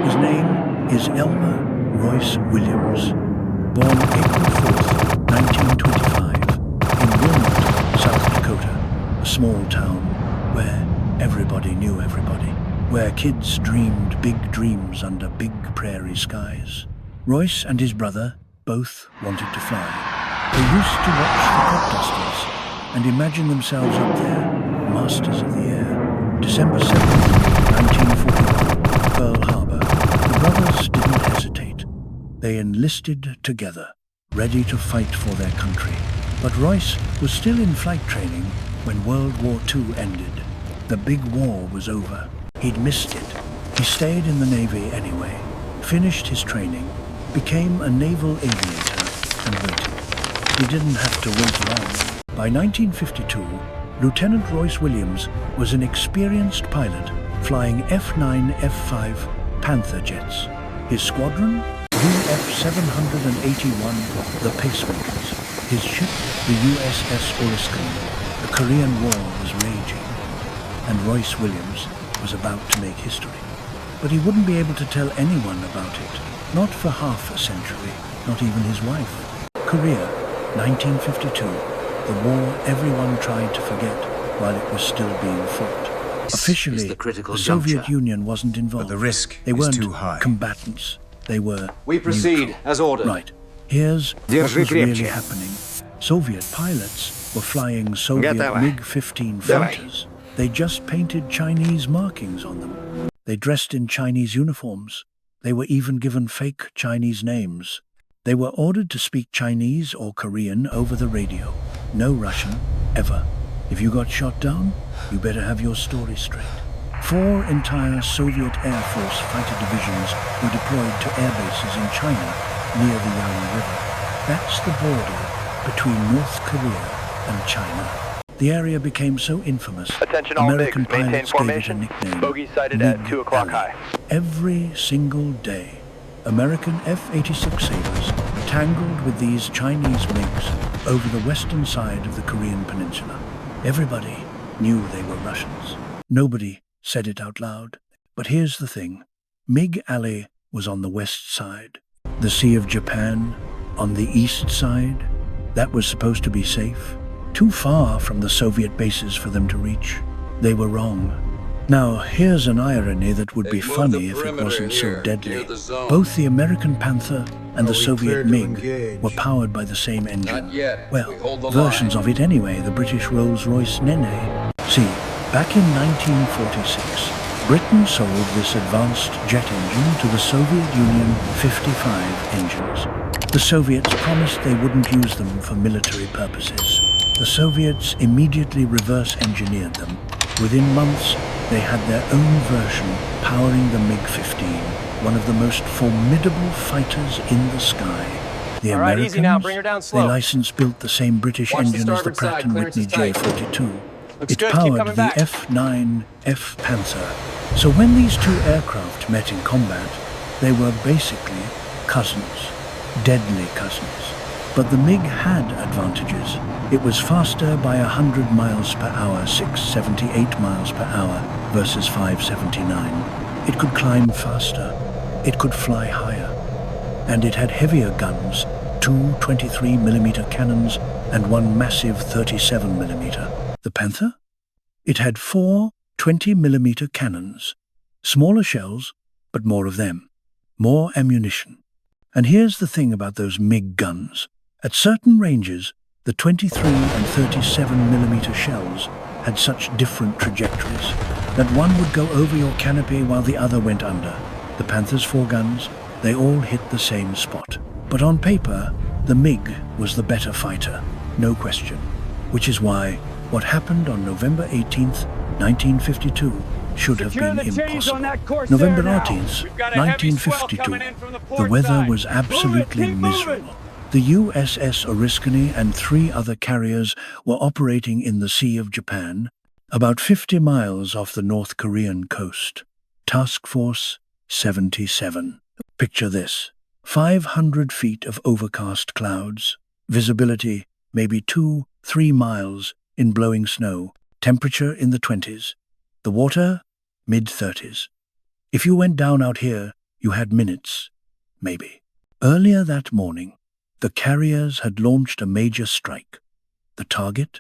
His name is Royce Williams, born April 4th, 1925, in Wilmot, South Dakota, a small town where everybody knew everybody, where kids dreamed big dreams under big prairie skies. Royce and his brother both wanted to fly. They used to watch the crop dusters and imagine themselves up there, masters of the air. December 7th, 1941, Pearl Harbor. The brothers didn't hesitate. They enlisted together, ready to fight for their country. But Royce was still in flight training when World War II ended. The big war was over. He'd missed it. He stayed in the Navy anyway, finished his training, became a naval aviator, and waited. He didn't have to wait long. By 1952, Lieutenant Royce Williams was an experienced pilot flying F-9, F-5 Panther jets. His squadron, UF-781, the Pacemakers. His ship, the USS Oriskany. The Korean War was raging, and Royce Williams was about to make history. But he wouldn't be able to tell anyone about it, not for half a century, not even his wife. Korea, 1952, the war everyone tried to forget while it was still being fought. Officially, the Soviet Union wasn't involved. But the risk they weren't is too high. Combatants. They were We proceed neutral. as ordered. Right. Here's what was really happening. Soviet pilots were flying Soviet MiG-15 fighters. They just painted Chinese markings on them. They dressed in Chinese uniforms. They were even given fake Chinese names. They were ordered to speak Chinese or Korean over the radio. No Russian, ever. If you got shot down, you better have your story straight. 4 entire Soviet Air Force fighter divisions were deployed to air bases in China near the Yang River. That's the border between North Korea and China. The area became so infamous, Attention all American MiGs, maintain pilots gave it a formation. nickname, Bogey sighted at Mig 2 o'clock Alley. high. Every single day, American F-86 Sabres tangled with these Chinese MiGs over the western side of the Korean peninsula. Everybody knew they were Russians. Nobody said it out loud. But here's the thing. MiG Alley was on the west side. The Sea of Japan on the east side. That was supposed to be safe. Too far from the Soviet bases for them to reach. They were wrong. Now, here's an irony that would be funny if it wasn't so deadly. Both the American Panther and the Soviet MiG were powered by the same engine. Well, versions of it anyway, the British Rolls-Royce Nene. See, back in 1946, Britain sold this advanced jet engine to the Soviet Union 55 engines. The Soviets promised they wouldn't use them for military purposes. The Soviets immediately reverse-engineered them. Within months, they had their own version powering the MiG-15, one of the most formidable fighters in the sky. The All right, Americans, easy now, bring her down slow. they license-built the same British Watch the engine as the starboard side, Pratt & clearance Whitney is tight. J-42. Looks It good, keep powered coming the back. F-9 F Panther. So when these two aircraft met in combat, they were basically cousins, deadly cousins. But the MiG had advantages. It was faster by 100 miles per hour, 678 miles per hour versus 579. It could climb faster. It could fly higher. And it had heavier guns, 2 23mm cannons and 1 massive 37mm. The Panther? It had 4 20mm cannons. Smaller shells, but more of them. More ammunition. And here's the thing about those MiG guns. At certain ranges, the 23 and 37mm shells had such different trajectories that one would go over your canopy while the other went under. The Panther's 4 guns, they all hit the same spot. But on paper, the MiG was the better fighter, no question. Which is why what happened on November 18th, 1952 should have been impossible. November 18th, 1952, the weather was absolutely miserable. The USS Oriskany and 3 other carriers were operating in the Sea of Japan, about 50 miles off the North Korean coast. Task Force 77. Picture this. 500 feet of overcast clouds, visibility maybe 2-3 miles in blowing snow, temperature in the 20s, the water mid-30s. If you went down out here, You had minutes, maybe. Earlier that morning, the carriers had launched a major strike. The target?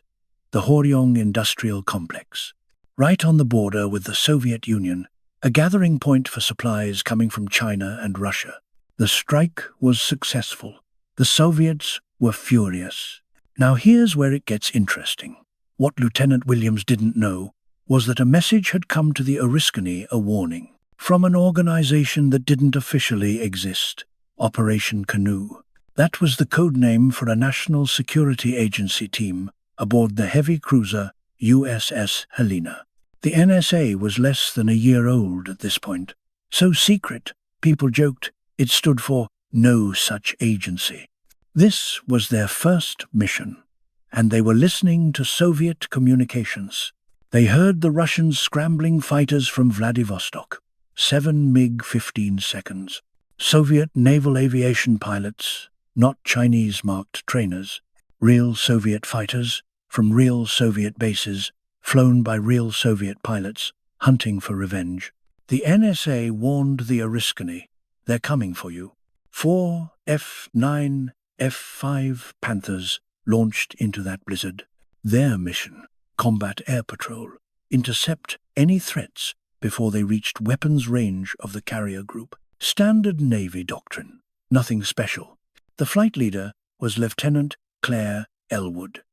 The Horyong Industrial Complex. Right on the border with the Soviet Union, a gathering point for supplies coming from China and Russia. The strike was successful. The Soviets were furious. Now here's where it gets interesting. What Lieutenant Williams didn't know was that a message had come to the Oriskany, a warning, from an organization that didn't officially exist, Operation Canoe. That was the code name for a national security agency team aboard the heavy cruiser USS Helena. The NSA was less than a year old at this point. So secret, people joked, it stood for No Such Agency. This was their first mission, and they were listening to Soviet communications. They heard the Russians scrambling fighters from Vladivostok, 7 MiG-15 seconds. Soviet naval aviation pilots, not Chinese-marked trainers, real Soviet fighters from real Soviet bases, flown by real Soviet pilots, hunting for revenge. The NSA warned the Oriskany, they're coming for you. 4 F-9, F-5 Panthers launched into that blizzard. Their mission, combat air patrol, intercept any threats before they reached weapons range of the carrier group. Standard Navy doctrine, nothing special. The flight leader was Lieutenant Claire Elwood.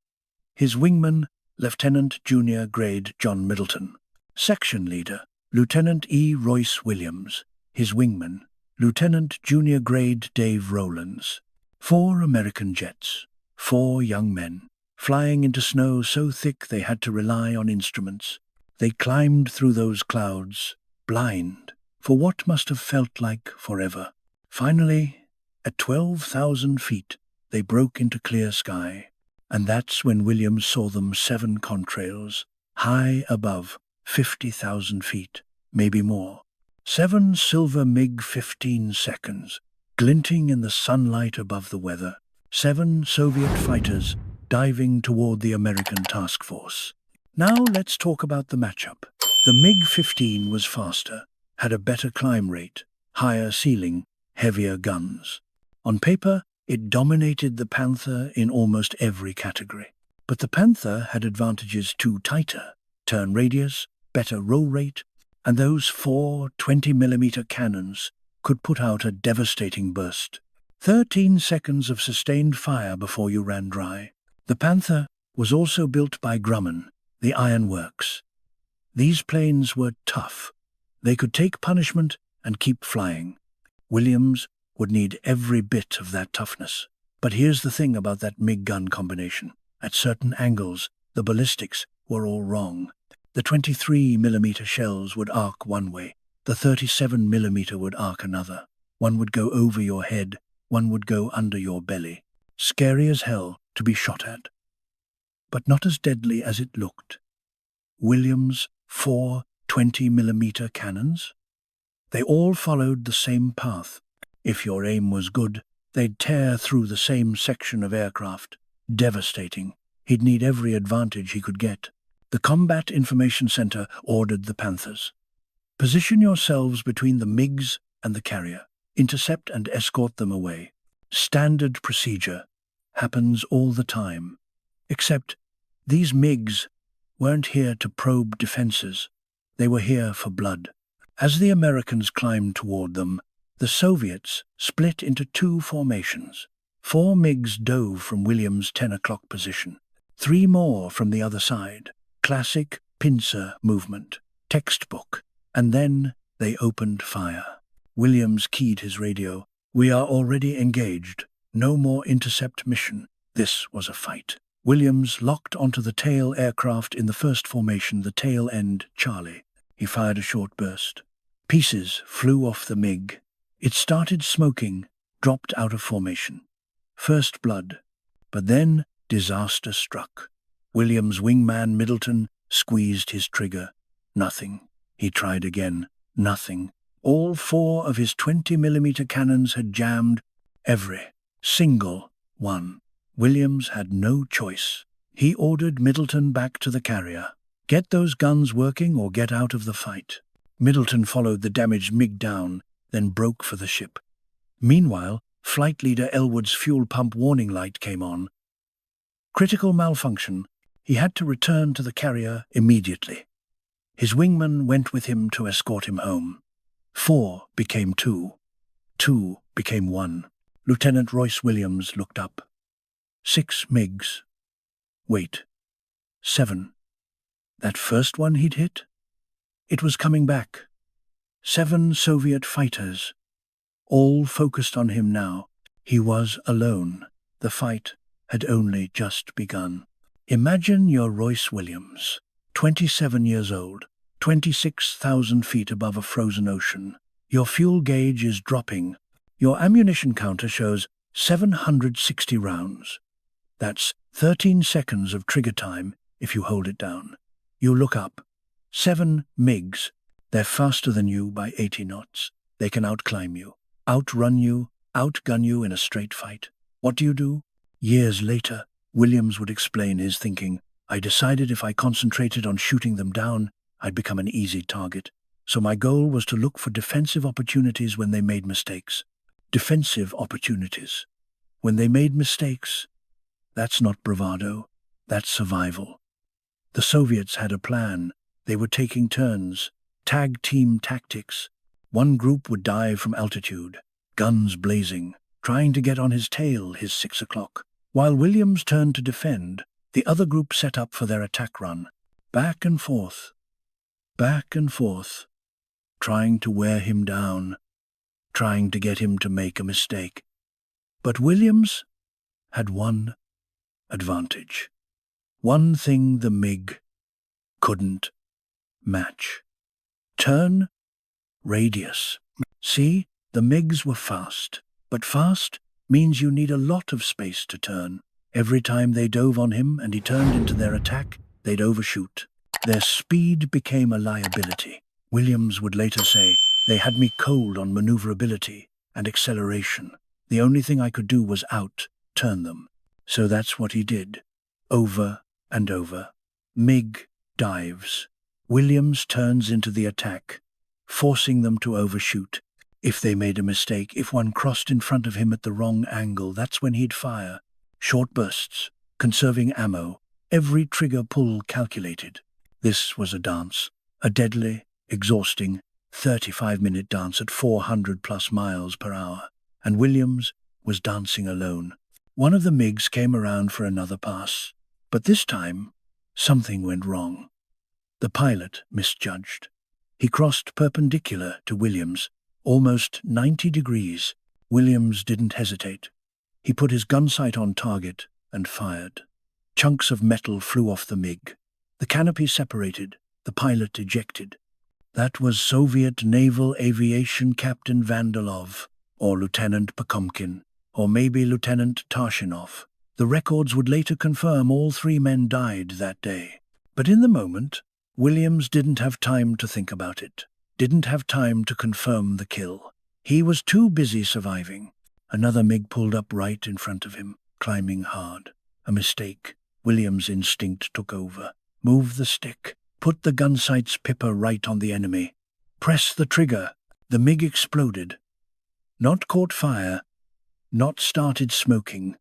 His wingman, Lieutenant Junior Grade John Middleton. Section leader, Lieutenant E. Royce Williams. His wingman, Lieutenant Junior Grade Dave Rowlands. 4 American jets, 4 young men, flying into snow so thick they had to rely on instruments. They climbed through those clouds, blind, for what must have felt like forever. Finally, at 12,000 feet, they broke into clear sky, and that's when Williams saw them 7 contrails, high above 50,000 feet, maybe more. 7 silver MiG-15 seconds, glinting in the sunlight above the weather. 7 Soviet fighters diving toward the American task force. Now let's talk about the matchup. The MiG-15 was faster, had a better climb rate, higher ceiling, heavier guns. On paper, it dominated the Panther in almost every category. But the Panther had advantages too: tighter turn radius, better roll rate, and those 4 20mm cannons could put out a devastating burst. 13 seconds of sustained fire before you ran dry. The Panther was also built by Grumman, the Iron Works. These planes were tough. They could take punishment and keep flying. Williams would need every bit of that toughness. But here's the thing about that MiG gun combination. At certain angles, the ballistics were all wrong. The 23mm shells would arc one way. The 37mm would arc another. One would go over your head, one would go under your belly. Scary as hell to be shot at, but not as deadly as it looked. Williams' 4 20mm cannons? They all followed the same path. If your aim was good, they'd tear through the same section of aircraft. Devastating. He'd need every advantage he could get. The Combat Information Center ordered the Panthers. Position yourselves between the MiGs and the carrier. Intercept and escort them away. Standard procedure. Happens all the time. Except these MiGs weren't here to probe defenses. They were here for blood. As the Americans climbed toward them, the Soviets split into 2 formations. 4 MiGs dove from Williams' 10 o'clock position. 3 more from the other side. Classic pincer movement. Textbook. And then they opened fire. Williams keyed his radio. "We are already engaged. No more intercept mission." This was a fight. Williams locked onto the tail aircraft in the first formation, the tail end Charlie. He fired a short burst. Pieces flew off the MiG. It started smoking, dropped out of formation. First blood. But then disaster struck. Williams' wingman Middleton squeezed his trigger. Nothing. He tried again. Nothing. All 4 of his 20mm cannons had jammed. Every single one. Williams had no choice. He ordered Middleton back to the carrier. "Get those guns working or get out of the fight." Middleton followed the damaged MiG down, then broke for the ship. Meanwhile, Flight Leader Elwood's fuel pump warning light came on. Critical malfunction. He had to return to the carrier immediately. His wingman went with him to escort him home. 4 became 2. 2 became 1. Lieutenant Royce Williams looked up. 6 MiGs. Wait. 7. That first one he'd hit? It was coming back. 7 Soviet fighters. All focused on him now. He was alone. The fight had only just begun. Imagine you're Royce Williams, 27 years old, 26,000 feet above a frozen ocean. Your fuel gauge is dropping. Your ammunition counter shows 760 rounds. That's 13 seconds of trigger time if you hold it down. You look up. 7 MiGs. They're faster than you by 80 knots. They can outclimb you, outrun you, outgun you in a straight fight. What do? Years later, Williams would explain his thinking. I decided if I concentrated on shooting them down, I'd become an easy target. So my goal was to look for defensive opportunities when they made mistakes. Defensive opportunities. When they made mistakes, that's not bravado, that's survival. The Soviets had a plan. They were taking turns, tag team tactics. One group would dive from altitude, guns blazing, trying to get on his tail, his 6 o'clock. While Williams turned to defend, the other group set up for their attack run. Back and forth, trying to wear him down, trying to get him to make a mistake. But Williams had one advantage. One thing the MiG couldn't match. Turn radius. See, the MiGs were fast, but fast means you need a lot of space to turn. Every time they dove on him and he turned into their attack, they'd overshoot. Their speed became a liability. Williams would later say, they had me cold on maneuverability and acceleration. The only thing I could do was turn them. So that's what he did. Over and over. MiG dives. Williams turns into the attack, forcing them to overshoot. If they made a mistake, if one crossed in front of him at the wrong angle, that's when he'd fire. Short bursts, conserving ammo, every trigger pull calculated. This was a dance, a deadly, exhausting, 35-minute dance at 400+ miles per hour. And Williams was dancing alone. One of the MiGs came around for another pass, but this time, something went wrong. The pilot misjudged. He crossed perpendicular to Williams, almost 90 degrees. Williams didn't hesitate. He put his gun sight on target and fired. Chunks of metal flew off the MiG. The canopy separated, the pilot ejected. That was Soviet Naval Aviation Captain Vandalov, or Lieutenant Pokomkin, or maybe Lieutenant Tarshinov. The records would later confirm all 3 men died that day. But in the moment, Williams didn't have time to think about it, didn't have time to confirm the kill. He was too busy surviving. Another MiG pulled up right in front of him, climbing hard. A mistake. Williams' instinct took over. Move the stick. Put the gun sight's pipper right on the enemy. Press the trigger. The MiG exploded. Not caught fire. Not started smoking.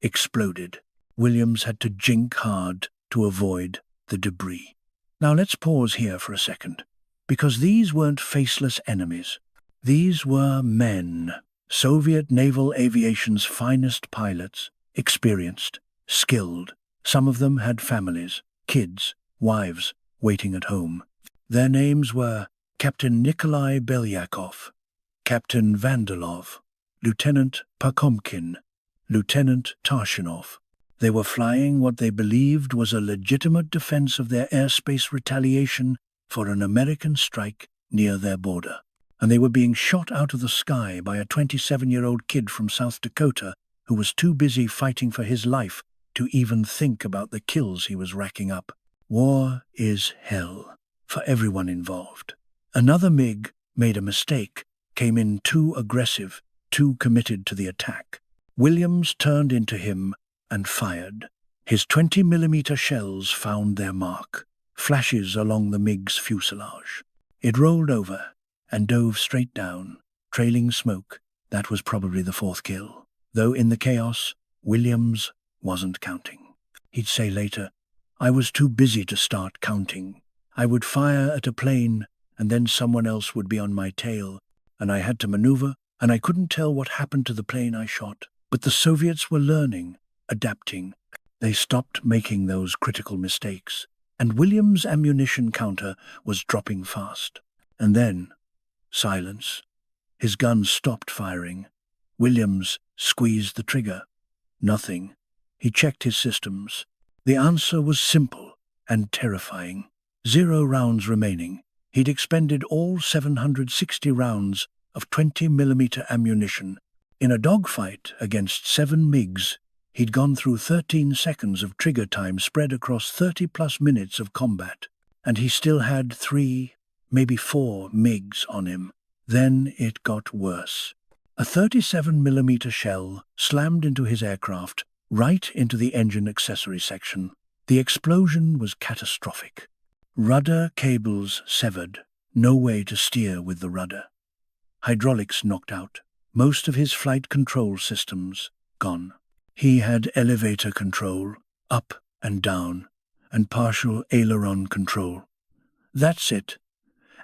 Exploded. Williams had to jink hard to avoid the debris. Now let's pause here for a second, because these weren't faceless enemies. These were men. Soviet naval aviation's finest pilots, experienced, skilled. Some of them had families, kids, wives, waiting at home. Their names were Captain Nikolai Belyakov, Captain Vandalov, Lieutenant Pokomkin, Lieutenant Tarshinov. They were flying what they believed was a legitimate defense of their airspace retaliation for an American strike near their border. And they were being shot out of the sky by a 27-year-old kid from South Dakota who was too busy fighting for his life to even think about the kills he was racking up. War is hell for everyone involved. Another MiG made a mistake, came in too aggressive, too committed to the attack. Williams turned into him and fired. His 20mm shells found their mark, flashes along the MiG's fuselage. It rolled over and dove straight down, trailing smoke. That was probably the fourth kill. Though in the chaos, Williams wasn't counting. He'd say later, "I was too busy to start counting. I would fire at a plane, and then someone else would be on my tail, and I had to maneuver, and I couldn't tell what happened to the plane I shot." But the Soviets were learning, adapting. They stopped making those critical mistakes, and Williams' ammunition counter was dropping fast. And then, silence. His gun stopped firing. Williams squeezed the trigger. Nothing. He checked his systems. The answer was simple and terrifying. 0 rounds remaining. He'd expended all 760 rounds of 20mm ammunition. In a dogfight against 7 MiGs, he'd gone through 13 seconds of trigger time spread across 30+ minutes of combat, and he still had 3, maybe 4 MiGs on him. Then it got worse. A 37mm shell slammed into his aircraft, right into the engine accessory section. The explosion was catastrophic. Rudder cables severed. No way to steer with the rudder. Hydraulics knocked out. Most of his flight control systems gone. He had elevator control, up and down, and partial aileron control. That's it.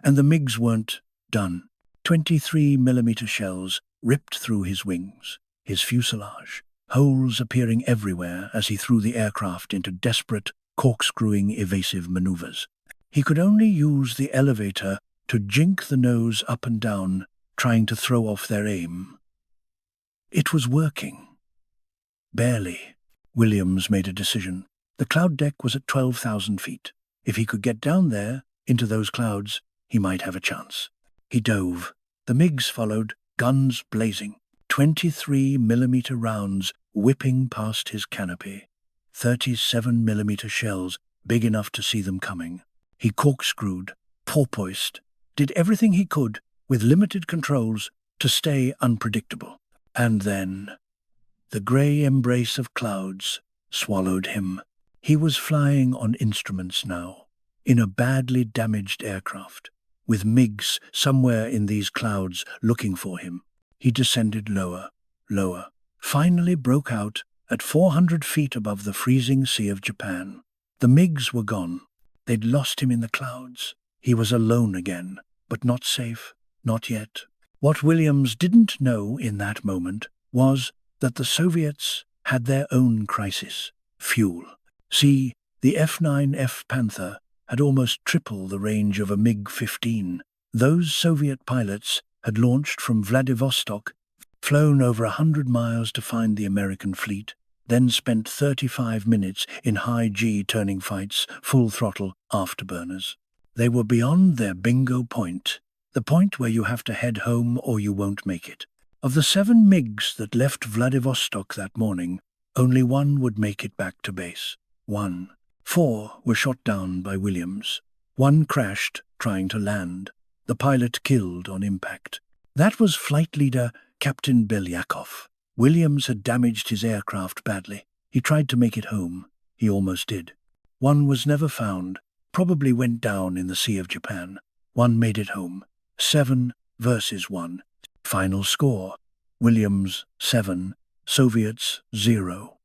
And the MiGs weren't done. 23mm shells ripped through his wings, his fuselage, holes appearing everywhere as he threw the aircraft into desperate, corkscrewing, evasive maneuvers. He could only use the elevator to jink the nose up and down, trying to throw off their aim. It was working. Barely. Williams made a decision. The cloud deck was at 12,000 feet. If he could get down there, into those clouds, he might have a chance. He dove. The MiGs followed, guns blazing. 23mm rounds whipping past his canopy. 37mm shells, big enough to see them coming. He corkscrewed, porpoised, did everything he could, with limited controls, to stay unpredictable. And then, the grey embrace of clouds swallowed him. He was flying on instruments now, in a badly damaged aircraft, with MiGs somewhere in these clouds looking for him. He descended lower, lower, finally broke out at 400 feet above the freezing Sea of Japan. The MiGs were gone. They'd lost him in the clouds. He was alone again, but not safe, not yet. What Williams didn't know in that moment was that the Soviets had their own crisis: fuel. See, the F-9F Panther had almost triple the range of a MiG-15. Those Soviet pilots had launched from Vladivostok, flown over 100 miles to find the American fleet, then spent 35 minutes in high-G turning fights, full throttle afterburners. They were beyond their bingo point, the point where you have to head home or you won't make it. Of the 7 MiGs that left Vladivostok that morning, only 1 would make it back to base. 1. 4 were shot down by Williams. 1 crashed trying to land. The pilot killed on impact. That was flight leader Captain Belyakov. Williams had damaged his aircraft badly. He tried to make it home. He almost did. 1 was never found, probably went down in the Sea of Japan. 1 made it home. 7 versus 1. Final score: Williams 7, Soviets 0.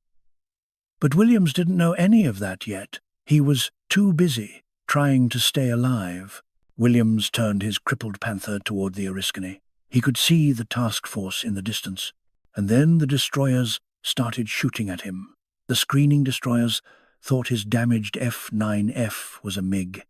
But Williams didn't know any of that yet. He was too busy trying to stay alive. Williams turned his crippled Panther toward the Oriskany. He could see the task force in the distance, and then the destroyers started shooting at him. The screening destroyers thought his damaged F-9F was a MiG.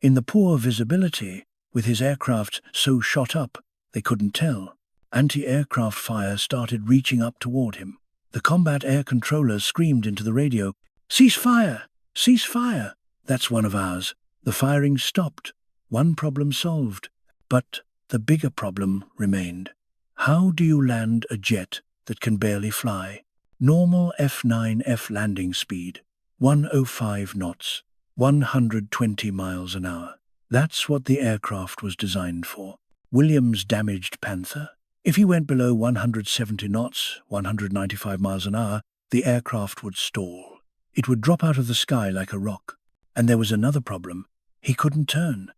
In the poor visibility, with his aircraft so shot up, they couldn't tell. Anti-aircraft fire started reaching up toward him. The combat air controllers screamed into the radio, "Cease fire! Cease fire! That's one of ours." The firing stopped. 1 problem solved. But the bigger problem remained. How do you land a jet that can barely fly? Normal F-9F landing speed, 105 knots, 120 miles an hour. That's what the aircraft was designed for. Williams' damaged Panther? If he went below 170 knots, 195 miles an hour, the aircraft would stall. It would drop out of the sky like a rock. And there was another problem. He couldn't turn.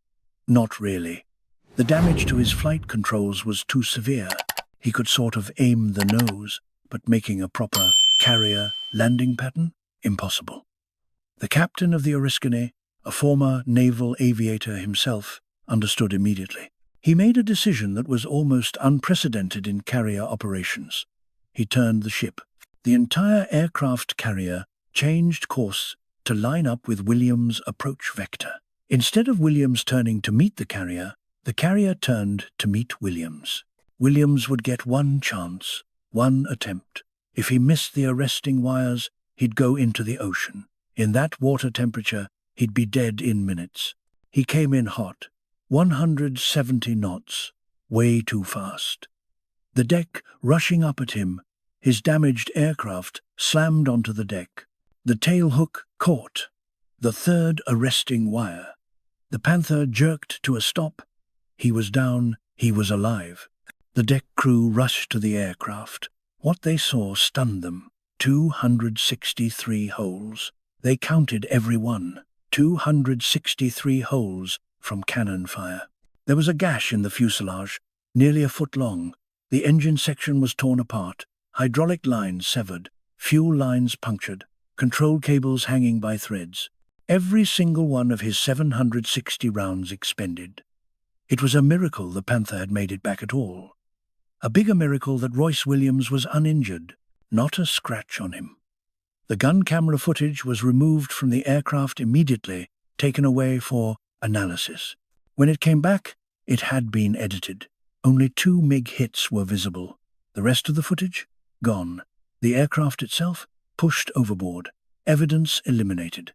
Not really. The damage to his flight controls was too severe. He could sort of aim the nose, but making a proper carrier landing pattern? Impossible. The captain of the Oriskany, a former naval aviator himself, understood immediately. He made a decision that was almost unprecedented in carrier operations. He turned the ship. The entire aircraft carrier changed course to line up with Williams' approach vector. Instead of Williams turning to meet the carrier turned to meet Williams. Williams would get one chance, one attempt. If he missed the arresting wires, he'd go into the ocean. In that water temperature, he'd be dead in minutes. He came in hot, 170 knots, way too fast. The deck rushing up at him, his damaged aircraft slammed onto the deck. The tailhook caught the third arresting wire. The Panther jerked to a stop. He was down, he was alive. The deck crew rushed to the aircraft. What they saw stunned them. 263 holes. They counted every one. 263 holes from cannon fire. There was a gash in the fuselage, nearly a foot long. The engine section was torn apart, hydraulic lines severed, fuel lines punctured, control cables hanging by threads. Every single one of his 760 rounds expended. It was a miracle the Panther had made it back at all. A bigger miracle that Royce Williams was uninjured, not a scratch on him. The gun camera footage was removed from the aircraft immediately, taken away for analysis. When it came back, it had been edited. Only 2 MiG hits were visible. The rest of the footage? Gone. The aircraft itself? Pushed overboard. Evidence eliminated.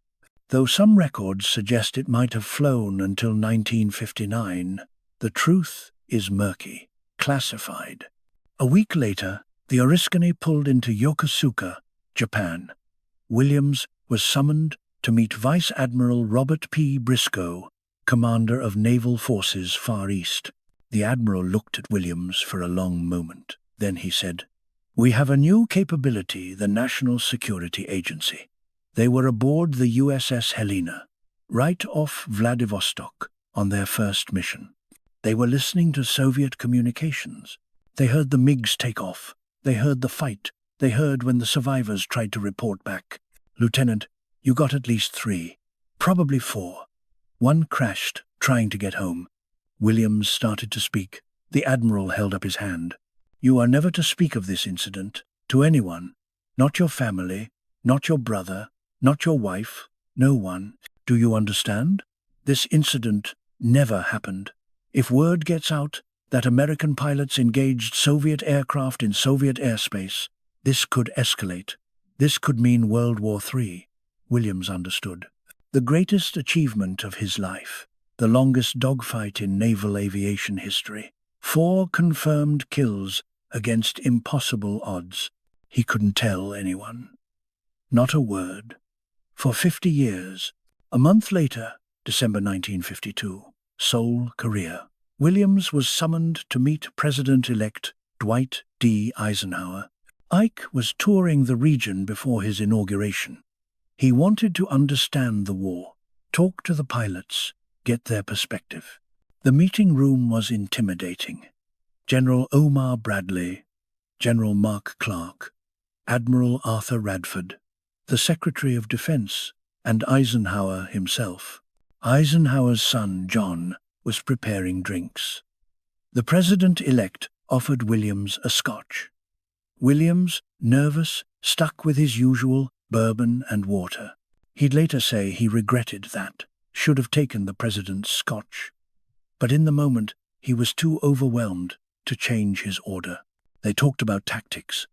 Though some records suggest it might have flown until 1959, the truth is murky, classified. A week later, the Oriskany pulled into Yokosuka, Japan. Williams was summoned to meet Vice Admiral Robert P. Briscoe, commander of Naval Forces Far East. The Admiral looked at Williams for a long moment. Then he said, "We have a new capability, the National Security Agency." They were aboard the USS Helena, right off Vladivostok, on their first mission. They were listening to Soviet communications. They heard the MiGs take off. They heard the fight. They heard when the survivors tried to report back. "Lieutenant, you got at least 3, probably 4. One crashed, trying to get home." Williams started to speak. The Admiral held up his hand. "You are never to speak of this incident to anyone. Not your family, not your brother, not your wife, no one. Do you understand? This incident never happened. If word gets out that American pilots engaged Soviet aircraft in Soviet airspace, this could escalate. This could mean World War III. Williams understood. The greatest achievement of his life. The longest dogfight in naval aviation history. 4 confirmed kills against impossible odds. He couldn't tell anyone. Not a word. For 50 years. A month later, December 1952, Seoul, Korea, Williams was summoned to meet President-elect Dwight D. Eisenhower. Ike was touring the region before his inauguration. He wanted to understand the war, talk to the pilots, get their perspective. The meeting room was intimidating. General Omar Bradley, General Mark Clark, Admiral Arthur Radford, the Secretary of Defense, and Eisenhower himself. Eisenhower's son, John, was preparing drinks. The president-elect offered Williams a scotch. Williams, nervous, stuck with his usual bourbon and water. He'd later say he regretted that, should have taken the president's scotch. But in the moment, he was too overwhelmed to change his order. They talked about tactics,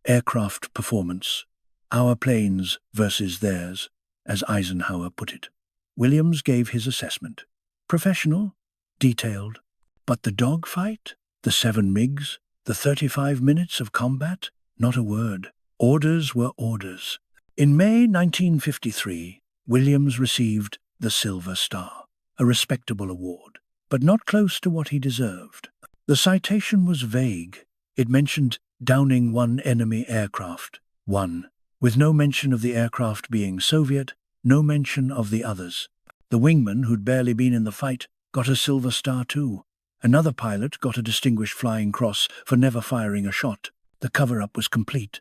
aircraft performance, our planes versus theirs, as Eisenhower put it. Williams gave his assessment. Professional, detailed. But the dogfight, the 7 MiGs, the 35 minutes of combat, not a word. Orders were orders. In May 1953, Williams received the Silver Star, a respectable award, but not close to what he deserved. The citation was vague. It mentioned downing 1 enemy aircraft, 1, with no mention of the aircraft being Soviet, no mention of the others. The wingman, who'd barely been in the fight, got a Silver Star too, Another pilot got a Distinguished Flying Cross for never firing a shot. The cover-up was complete.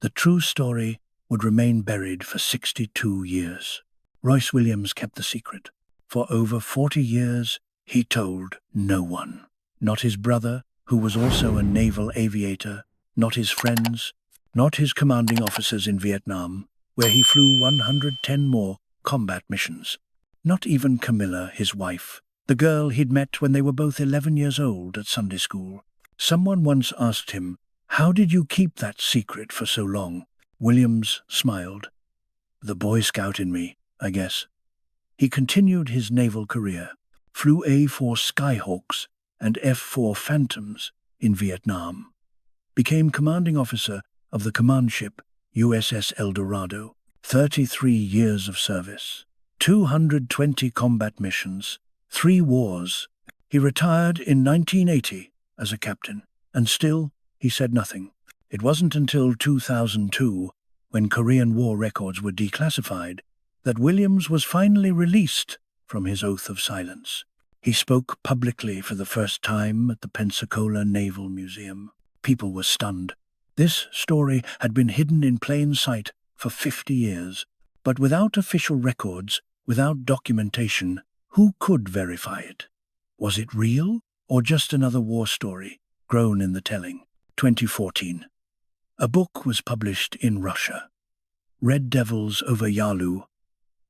The true story would remain buried for 62 years. Royce Williams kept the secret. For over 40 years, he told no one. Not his brother, who was also a naval aviator, not his friends, not his commanding officers in Vietnam, where he flew 110 more combat missions. Not even Camilla, his wife, the girl he'd met when they were both 11 years old at Sunday school. Someone once asked him, "How did you keep that secret for so long?" Williams smiled. "The Boy Scout in me, I guess." He continued his naval career, flew A-4 Skyhawks and F-4 Phantoms in Vietnam, became commanding officer of the command ship USS El Dorado, 33 years of service, 220 combat missions, 3 wars. He retired in 1980 as a captain, and still he said nothing. It wasn't until 2002, when Korean War records were declassified, that Williams was finally released from his oath of silence. He spoke publicly for the first time at the Pensacola Naval Museum. People were stunned. This story had been hidden in plain sight for 50 years, but without official records, without documentation, who could verify it? Was it real, or just another war story, grown in the telling? 2014. A book was published in Russia, Red Devils over Yalu,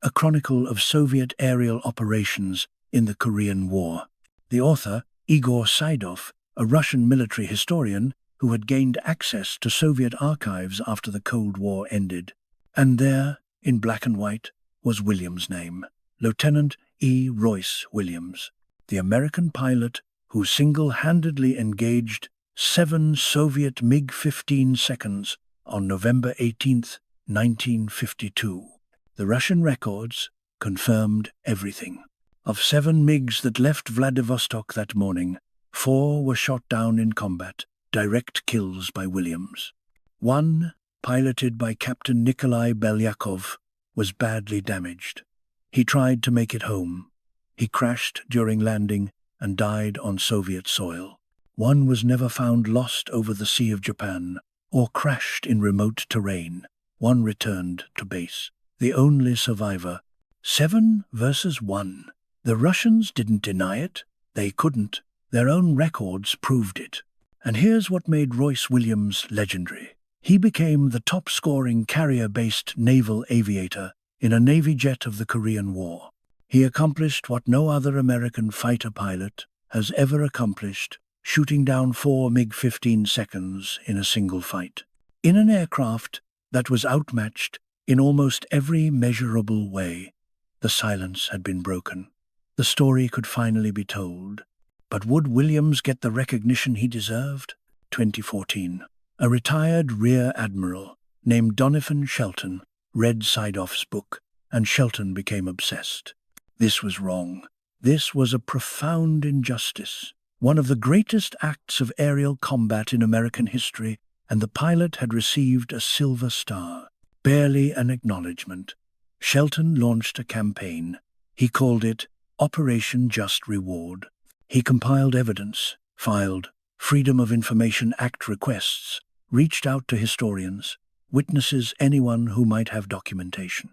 a chronicle of Soviet aerial operations in the Korean War. The author, Igor Saidov, a Russian military historian who had gained access to Soviet archives after the Cold War ended. And there, in black and white, was Williams' name, Lieutenant E. Royce Williams, the American pilot who single-handedly engaged 7 Soviet MiG-15 seconds on November 18, 1952. The Russian records confirmed everything. Of 7 MiGs that left Vladivostok that morning, 4 were shot down in combat, direct kills by Williams. 1, piloted by Captain Nikolai Belyakov, was badly damaged. He tried to make it home. He crashed during landing and died on Soviet soil. 1 was never found lost over the Sea of Japan or crashed in remote terrain. 1 returned to base. The only survivor. 7 versus 1. The Russians didn't deny it. They couldn't. Their own records proved it. And here's what made Royce Williams legendary. He became the top-scoring carrier-based naval aviator in a Navy jet of the Korean War. He accomplished what no other American fighter pilot has ever accomplished, shooting down 4 MiG-15 seconds in a single fight. In an aircraft that was outmatched in almost every measurable way, the silence had been broken. The story could finally be told. But would Williams get the recognition he deserved? 2014. A retired Rear Admiral named Donovan Shelton read Saidov's book, and Shelton became obsessed. This was wrong. This was a profound injustice, one of the greatest acts of aerial combat in American history, and the pilot had received a Silver Star, barely an acknowledgement. Shelton launched a campaign. He called it Operation Just Reward. He compiled evidence, filed Freedom of Information Act requests, reached out to historians, witnesses, anyone who might have documentation.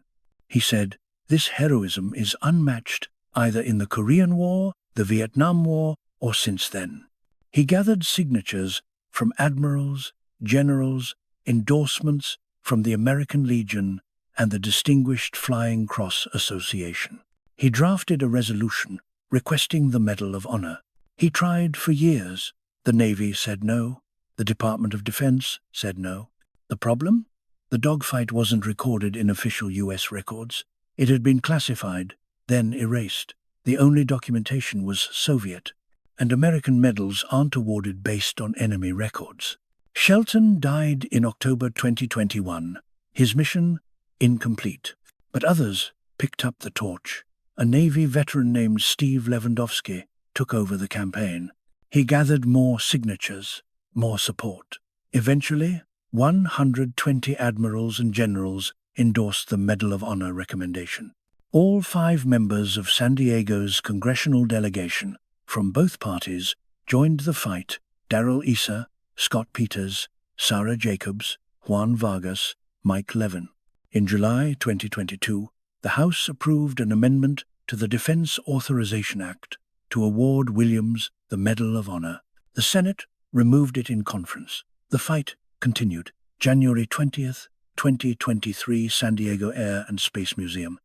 He said, "This heroism is unmatched either in the Korean War, the Vietnam War, or since then." He gathered signatures from admirals, generals, endorsements from the American Legion and the Distinguished Flying Cross Association. He drafted a resolution requesting the Medal of Honor. He tried for years. The Navy said no. The Department of Defense said no. The problem? The dogfight wasn't recorded in official U.S. records. It had been classified, then erased. The only documentation was Soviet, and American medals aren't awarded based on enemy records. Shelton died in October 2021. His mission, incomplete. But others picked up the torch. A Navy veteran named Steve Lewandowski took over the campaign. He gathered more signatures, more support. Eventually, 120 admirals and generals endorsed the Medal of Honor recommendation. All 5 members of San Diego's congressional delegation from both parties joined the fight: Darrell Issa, Scott Peters, Sarah Jacobs, Juan Vargas, Mike Levin. In July 2022, the House approved an amendment to the Defense Authorization Act to award Williams the Medal of Honor. The Senate removed it in conference. The fight continued. January 20th, 2023, San Diego Air and Space Museum.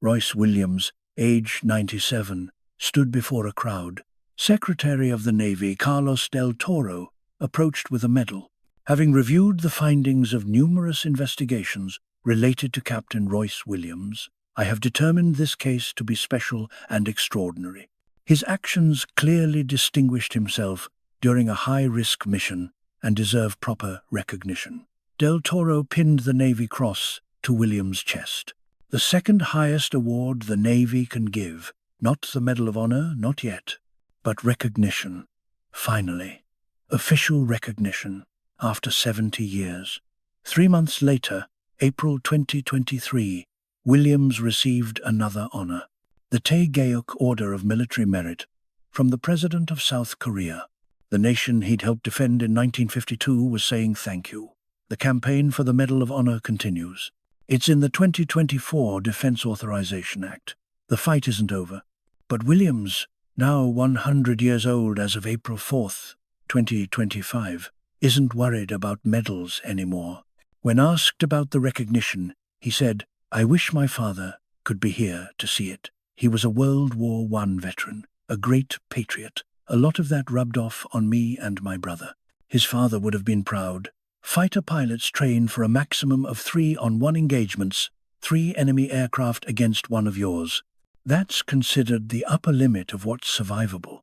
Royce Williams, age 97, stood before a crowd. Secretary of the Navy Carlos del Toro approached with a medal. Having reviewed the findings of numerous investigations related to Captain Royce Williams, I have determined this case to be special and extraordinary. His actions clearly distinguished himself during a high-risk mission and deserve proper recognition. Del Toro pinned the Navy Cross to Williams' chest. The second highest award the Navy can give, not the Medal of Honor, not yet, but recognition. Finally, official recognition after 70 years. 3 months later, April 2023, Williams received another honor, the Tae-geuk Order of Military Merit, from the President of South Korea. The nation he'd helped defend in 1952 was saying thank you. The campaign for the Medal of Honor continues. It's in the 2024 Defense Authorization Act. The fight isn't over. But Williams, now 100 years old as of April 4th, 2025, isn't worried about medals anymore. When asked about the recognition, he said, "I wish my father could be here to see it. He was a World War I veteran, a great patriot. A lot of that rubbed off on me and my brother. His father would have been proud. Fighter pilots train for a maximum of 3-on-1 engagements, 3 enemy aircraft against one of yours. That's considered the upper limit of what's survivable."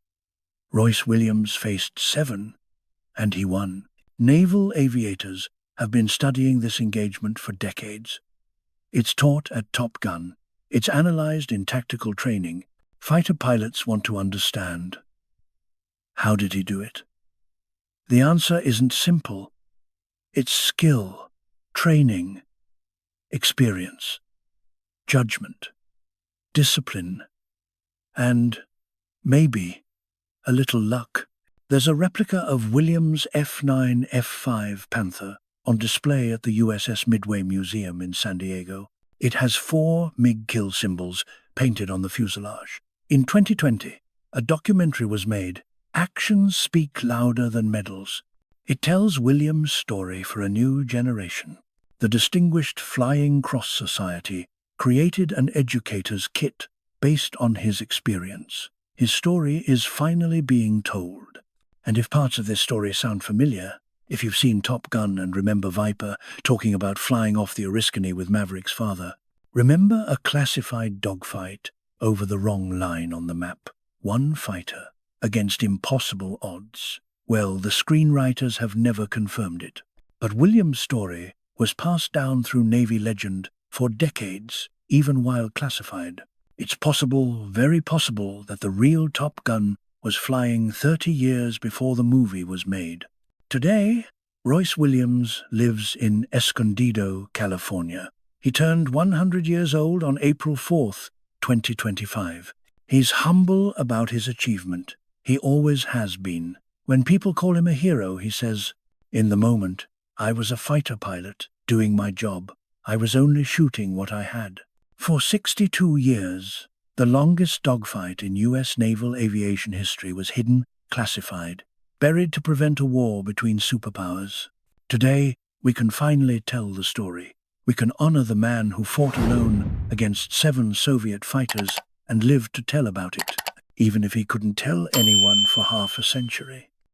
Royce Williams faced 7, and he won. Naval aviators have been studying this engagement for decades. It's taught at Top Gun. It's analyzed in tactical training. Fighter pilots want to understand. How did he do it? The answer isn't simple. It's skill, training, experience, judgment, discipline, and, maybe, a little luck. There's a replica of Williams' F-9 F-5 Panther on display at the USS Midway Museum in San Diego. It has 4 MiG kill symbols painted on the fuselage. In 2020, a documentary was made, "Actions Speak Louder Than Medals." It tells Williams' story for a new generation. The Distinguished Flying Cross Society created an educator's kit based on his experience. His story is finally being told. And if parts of this story sound familiar, if you've seen Top Gun and remember Viper talking about flying off the Oriskany with Maverick's father, remember a classified dogfight over the wrong line on the map, 1 fighter against impossible odds. Well, the screenwriters have never confirmed it. But Williams' story was passed down through Navy legend for decades, even while classified. It's possible, very possible, that the real Top Gun was flying 30 years before the movie was made. Today, Royce Williams lives in Escondido, California. He turned 100 years old on April 4th, 2025. He's humble about his achievement. He always has been. When people call him a hero, he says, "In the moment, I was a fighter pilot, doing my job. I was only shooting what I had." For 62 years, the longest dogfight in U.S. naval aviation history was hidden, classified, buried to prevent a war between superpowers. Today, we can finally tell the story. We can honor the man who fought alone against 7 Soviet fighters and lived to tell about it, even if he couldn't tell anyone for half a century.